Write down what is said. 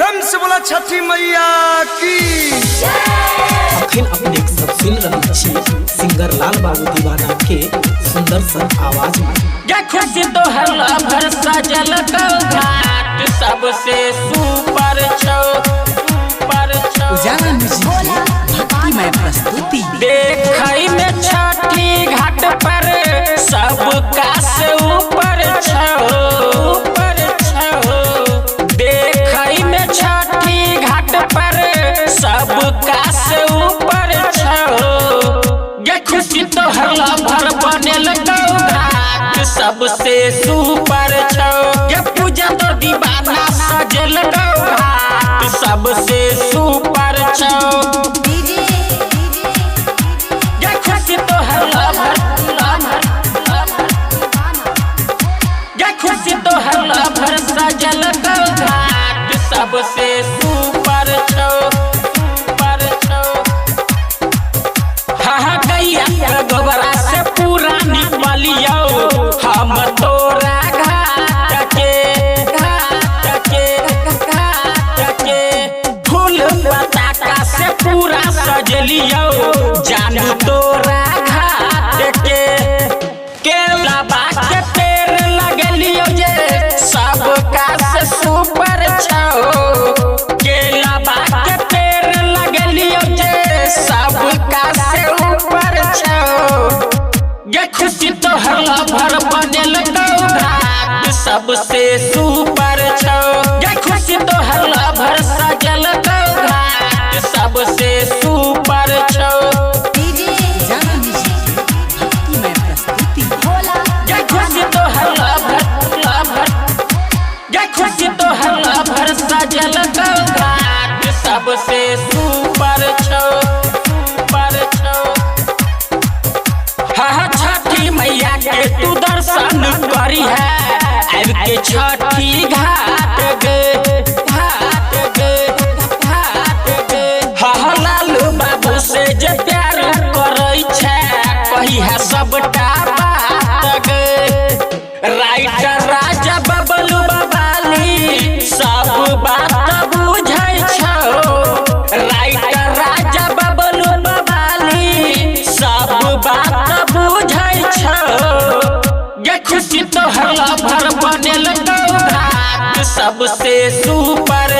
प्रेम से बोला छठी मैया की। अखन अपने सब सुन रहे छी सिंगर लाल बाबू दीवाना के सुंदर सन आवाज में। क्या खुशी तो हल्ला भर सजल घाट सबसे सुपर छो उजाला म्यूजिक भक्तिमय प्रस्तुति। देखई में छठी घाट पर सबका से ऊपर छो देखई में छठी घाट पर सबका से ऊपर छो। ये खुशी तो हल्ला भर बनेल घाट सबसे सुपर छो। ये पूजा तो दीवाना सजल घाट सबसे सुपर छो। ये खुशी तो हल्ला भर ये खुशी तो हल्ला भर सजल घाट सबसे सुपर छो। हाँ गैया गोबरा से पूरा निपलियो हम तोरा घाट के फूल पताका से पूरा सजलियो जानू तोरा घाट के। केला के पेड़ लगलियो जे सबका से सुपर छो। केला के पेड़ लगलियो जे सबका से ऊपर छो। ये खुशी तो हल्ला भर बनेल घाट सबसे सुपर छो। ये खुशी तो हल्ला भर सजल घाट सबसे सुपर छो। ये खुशी तो हल्ला भर ये खुशी तो हल्ला भर सजल घाट सबसे सुपर छो। हाँ छठी मैया के तू दर्शन करी है अब के छठी घाट गे। हाँ लालू बाबू से जे प्यार करै छै कही है सबटा बात गे। राइटर राजा बबलू बबाली सब बात बुझै छौ। राइटर राजा बबलू बबाली सब बात बुझै छौ। ये खुशी तो हल्ला भर बनेल घाट सबसे सुपर